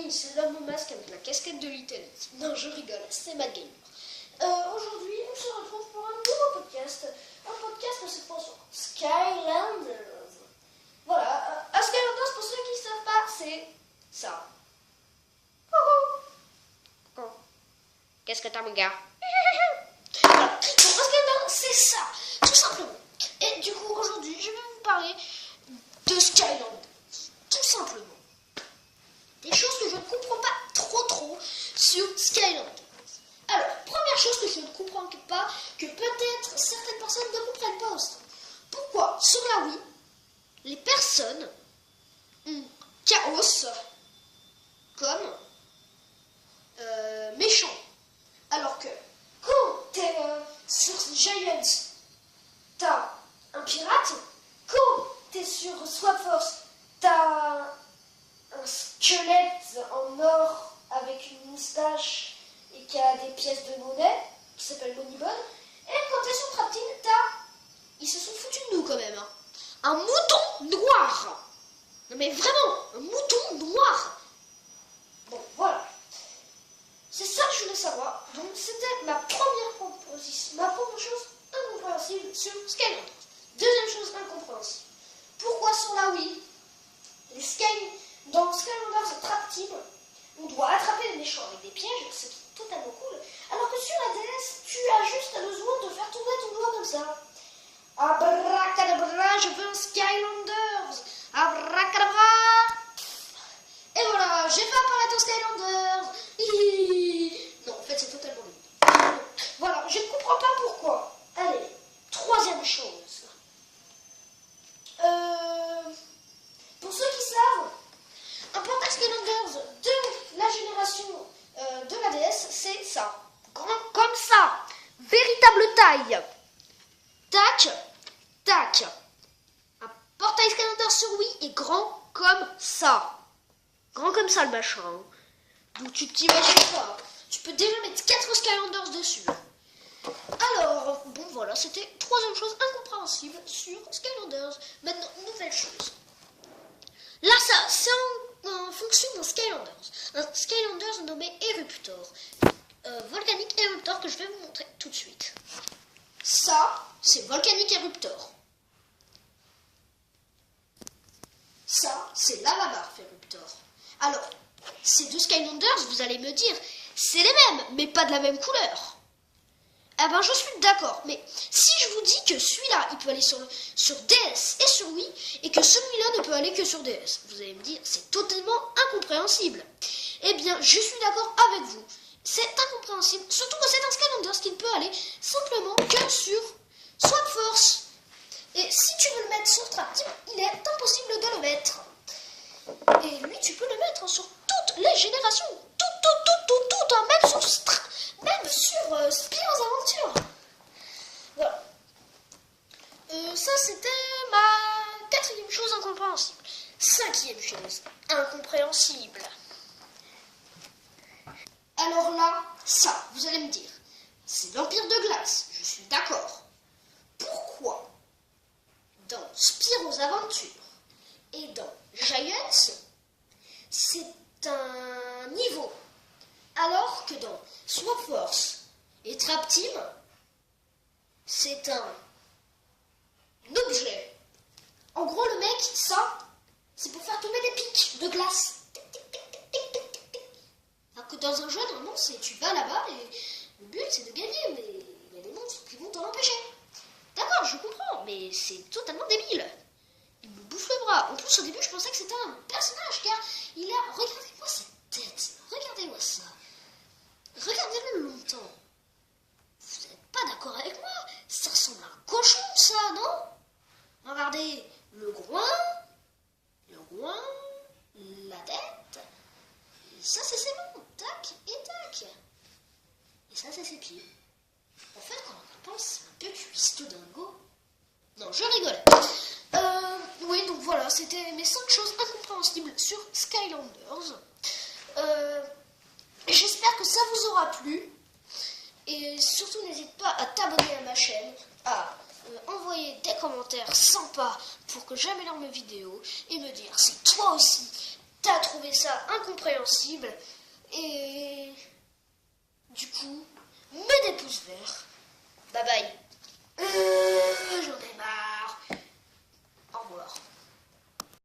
oui, c'est l'homme au masque avec la casquette de l'Italie. Non, je rigole, c'est Mad Gamer. Aujourd'hui, on se retrouve pour un nouveau podcast. Un podcast de cette fois sur Skylanders. Voilà, Skylanders, pour ceux qui ne savent pas, c'est ça. Qu'est-ce que t'as, mon gars? Voilà, donc Skylanders, c'est ça, tout simplement. Et du coup, aujourd'hui, je vais vous parler de Skylanders. Tout simplement. Des choses que je ne comprends pas trop sur Skylanders. Alors, première chose que je ne comprends pas, que peut-être certaines personnes ne comprennent pas aussi. Pourquoi, sur la Wii, les personnes ont Chaos comme méchant. Alors que quand t'es sur Giants, t'as un pirate. Quand t'es sur Swap Force, t'as un squelette en or avec une moustache et qui a des pièces de monnaie, qui s'appelle Moneyball. Et quand t'es sur Trap Team, ils se sont foutus de nous quand même. Hein. Un mouton noir. Non mais vraiment, un mouton noir. Bon, voilà. C'est ça que je voulais savoir. Donc c'était ma première proposition, ma première chose incompréhensible sur Skylanders. Deuxième chose incompréhensible. Pourquoi sur la Wii, dans Skylanders Trap Team, on doit attraper les méchants avec des pièges, ce qui est totalement cool, alors que sur la DS, tu as juste besoin de faire tourner ton doigt comme ça. Abracadabra, je veux un Skylanders. Abracadabra. Et voilà, j'ai fait apparaître un Skylanders. Non, en fait, c'est totalement nul. Voilà, je ne comprends pas pourquoi. Allez, troisième chose. Pour ceux qui savent, un portail Skylanders de la génération de la DS, c'est ça. Grand comme ça. Véritable taille. Tac, tac. Un portail Skylanders sur Wii est grand comme ça. Grand comme ça le machin. Donc tu t'imagines pas. Tu peux déjà mettre 4 Skylanders dessus. Alors, bon voilà, c'était troisième chose incompréhensible sur Skylanders. Maintenant, nouvelle chose. Là, ça, c'est en fonction d'un Skylanders. Un Skylanders nommé Eruptor. Volcanic Eruptor que je vais vous montrer tout de suite. Ça, c'est Volcanic Eruptor. Ça, c'est Lava Barf Eruptor. Alors, ces deux Skylanders, vous allez me dire, c'est les mêmes, mais pas de la même couleur. Ah ben, je suis d'accord, mais si je vous dis que celui-là, il peut aller sur DS et sur Wii, et que celui-là ne peut aller que sur DS, vous allez me dire, c'est totalement incompréhensible. Eh bien, je suis d'accord avec vous. C'est incompréhensible, surtout que c'est un Skylanders qui ne peut aller simplement que sur Swap Force. Et si tu veux le mettre sur Trap Team, il est impossible de le mettre. Et lui, tu peux le mettre sur toutes les générations. Tout, hein, même sur Spyro's Adventure. Voilà. Ça, c'était ma quatrième chose incompréhensible. Cinquième chose incompréhensible. Alors là, ça, vous allez me dire, c'est l'Empire de Glace, je suis d'accord. Pourquoi dans Spyro's Adventure et dans Giants, c'est un niveau, alors que dans Swap Force et Trap Team, c'est un objet. En gros, le mec, ça, c'est pour faire tomber des pics de glace. Alors que dans un jeu, normalement, tu vas là-bas et le but, c'est de gagner, mais il y a des monstres qui vont t'en empêcher. D'accord, je comprends, mais c'est totalement débile. Il me bouffe le bras. En plus, au début, je pensais que c'était un personnage, car il a... Regardez-moi cette tête. Regardez-moi ça. Regardez-le longtemps. Vous n'êtes pas d'accord avec moi? Ça ressemble à un cochon, ça, non? Regardez, le groin, la tête. Et ça, c'est ses mains. Tac et tac. Et ça, c'est ses pieds. En fait, quand on pense, c'est un peu cuisse tout dingo. Non, je rigole. Oui, donc voilà, c'était mes 5 choses incompréhensibles sur Skylanders. J'espère que ça vous aura plu. Et surtout, n'hésite pas à t'abonner à ma chaîne, à envoyer des commentaires sympas pour que j'améliore mes vidéos et me dire si toi aussi t'as trouvé ça incompréhensible. Et du coup, mets des pouces verts. Bye bye. J'en ai